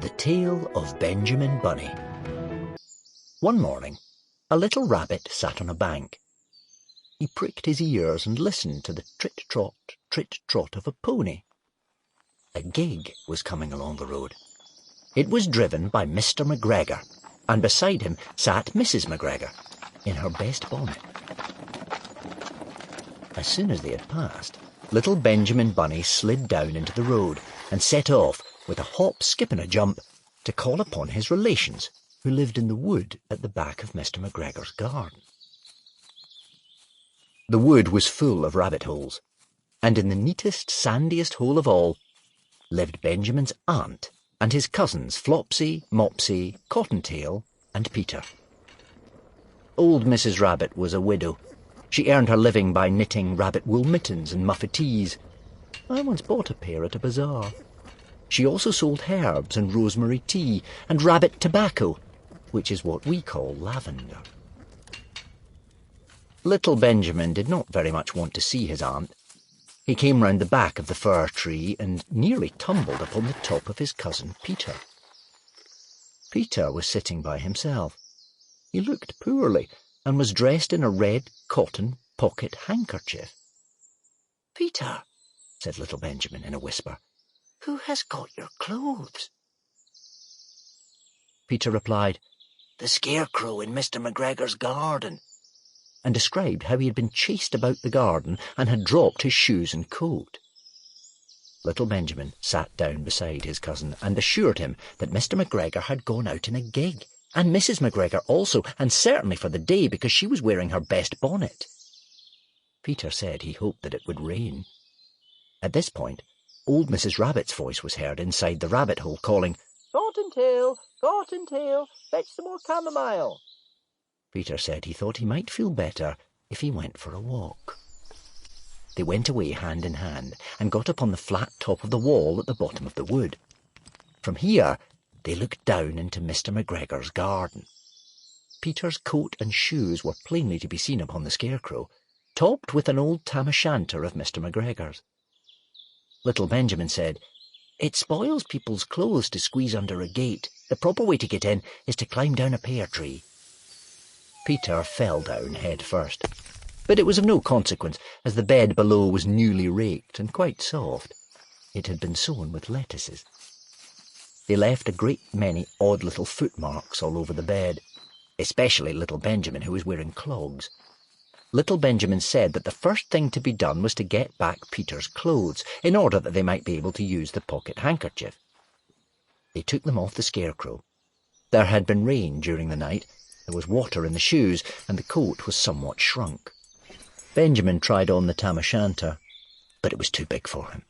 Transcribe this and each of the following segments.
The Tale of Benjamin Bunny. One morning, a little rabbit sat on a bank. He pricked his ears and listened to the trit-trot of a pony. A gig was coming along the road. It was driven by Mr. McGregor, and beside him sat Mrs. McGregor, in her best bonnet. As soon as they had passed, little Benjamin Bunny slid down into the road and set off, with a hop, skip and a jump, to call upon his relations, who lived in the wood at the back of Mr. McGregor's garden. The wood was full of rabbit holes, and in the neatest, sandiest hole of all lived Benjamin's aunt and his cousins Flopsy, Mopsy, Cottontail, and Peter. Old Mrs. Rabbit was a widow. She earned her living by knitting rabbit wool mittens and muffetees. I once bought a pair at a bazaar. She also sold herbs and rosemary tea and rabbit tobacco, which is what we call lavender. Little Benjamin did not very much want to see his aunt. He came round the back of the fir tree and nearly tumbled upon the top of his cousin Peter. Peter was sitting by himself. He looked poorly and was dressed in a red cotton pocket handkerchief. "Peter," said little Benjamin in a whisper, "who has got your clothes?" Peter replied, "The scarecrow in Mr. McGregor's garden," and described how he had been chased about the garden and had dropped his shoes and coat. Little Benjamin sat down beside his cousin and assured him that Mr. McGregor had gone out in a gig, and Mrs. McGregor also, and certainly for the day, because she was wearing her best bonnet. Peter said he hoped that it would rain. At this point, old Mrs. Rabbit's voice was heard inside the rabbit hole, calling, "Cottontail, Cottontail, fetch some more chamomile." Peter said he thought he might feel better if he went for a walk. They went away hand in hand and got upon the flat top of the wall at the bottom of the wood. From here they looked down into Mr. McGregor's garden. Peter's coat and shoes were plainly to be seen upon the scarecrow, topped with an old tam-o'-shanter of Mr. McGregor's. Little Benjamin said, "It spoils people's clothes to squeeze under a gate. The proper way to get in is to climb down a pear tree." Peter fell down head first, but it was of no consequence, as the bed below was newly raked and quite soft. It had been sown with lettuces. They left a great many odd little footmarks all over the bed, especially little Benjamin, who was wearing clogs. Little Benjamin said that the first thing to be done was to get back Peter's clothes, in order that they might be able to use the pocket handkerchief. They took them off the scarecrow. There had been rain during the night, there was water in the shoes, and the coat was somewhat shrunk. Benjamin tried on the tam-o'-shanter, but it was too big for him.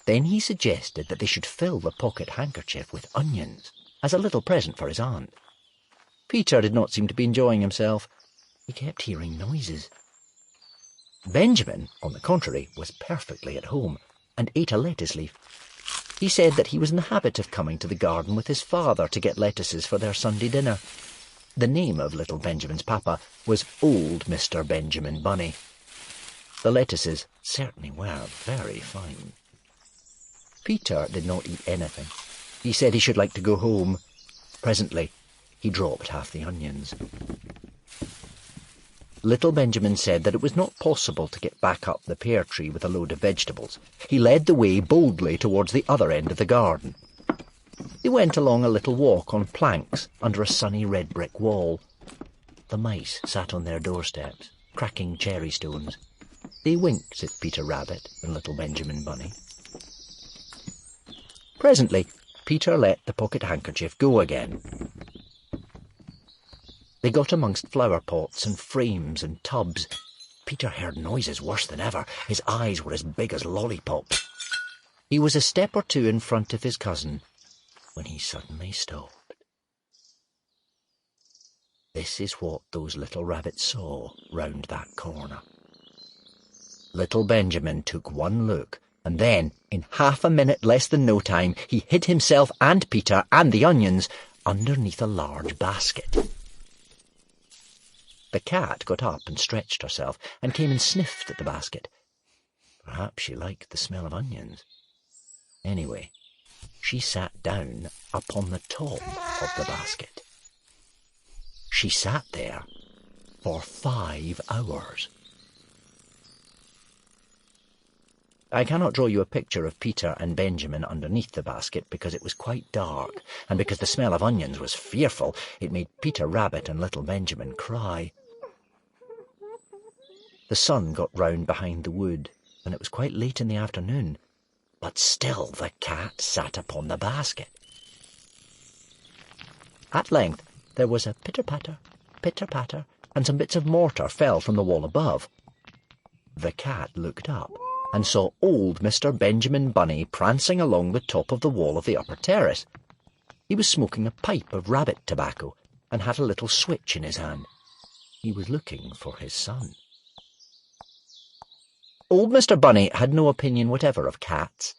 Then he suggested that they should fill the pocket handkerchief with onions, as a little present for his aunt. Peter did not seem to be enjoying himself. He kept hearing noises. Benjamin, on the contrary, was perfectly at home, and ate a lettuce leaf. He said that he was in the habit of coming to the garden with his father to get lettuces for their Sunday dinner. The name of little Benjamin's papa was Old Mr. Benjamin Bunny. The lettuces certainly were very fine. Peter did not eat anything. He said he should like to go home. Presently, he dropped half the onions. Little Benjamin said that it was not possible to get back up the pear tree with a load of vegetables. He led the way boldly towards the other end of the garden. They went along a little walk on planks under a sunny red brick wall. The mice sat on their doorsteps, cracking cherry stones. They winked at Peter Rabbit and little Benjamin Bunny. Presently, Peter let the pocket handkerchief go again. They got amongst flower pots and frames and tubs. Peter heard noises worse than ever. His eyes were as big as lollipops. He was a step or two in front of his cousin when he suddenly stopped. This is what those little rabbits saw round that corner. Little Benjamin took one look, and then, in half a minute less than no time, he hid himself and Peter and the onions underneath a large basket. The cat got up and stretched herself and came and sniffed at the basket. Perhaps she liked the smell of onions. Anyway, she sat down upon the top of the basket. She sat there for 5 hours. I cannot draw you a picture of Peter and Benjamin underneath the basket because it was quite dark, and because the smell of onions was fearful. It made Peter Rabbit and little Benjamin cry. The sun got round behind the wood, and it was quite late in the afternoon, but still the cat sat upon the basket. At length there was a pitter-patter, and some bits of mortar fell from the wall above. The cat looked up and saw old Mr. Benjamin Bunny prancing along the top of the wall of the upper terrace. He was smoking a pipe of rabbit tobacco and had a little switch in his hand. He was looking for his son. Old Mr. Bunny had no opinion whatever of cats.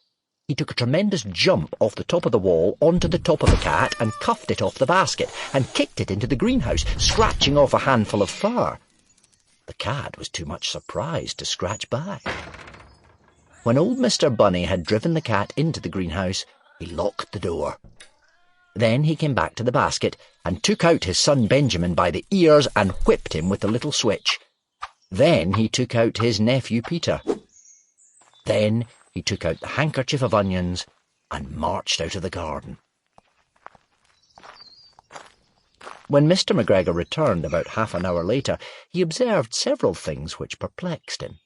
He took a tremendous jump off the top of the wall onto the top of the cat and cuffed it off the basket and kicked it into the greenhouse, scratching off a handful of flour. The cat was too much surprised to scratch back. When old Mr. Bunny had driven the cat into the greenhouse, he locked the door. Then he came back to the basket and took out his son Benjamin by the ears and whipped him with the little switch. Then he took out his nephew Peter. Then he took out the handkerchief of onions and marched out of the garden. When Mr. McGregor returned about half an hour later, he observed several things which perplexed him.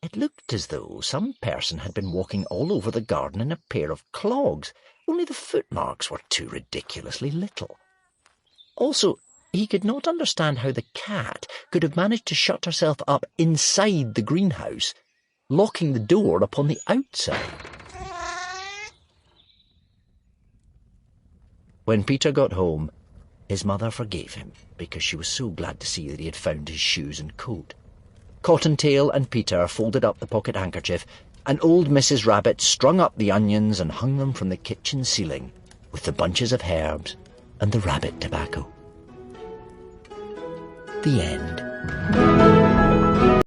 It looked as though some person had been walking all over the garden in a pair of clogs, only the footmarks were too ridiculously little. Also, he could not understand how the cat could have managed to shut herself up inside the greenhouse, locking the door upon the outside. When Peter got home, his mother forgave him because she was so glad to see that he had found his shoes and coat. Cottontail and Peter folded up the pocket handkerchief, and old Mrs. Rabbit strung up the onions and hung them from the kitchen ceiling with the bunches of herbs and the rabbit tobacco. The end.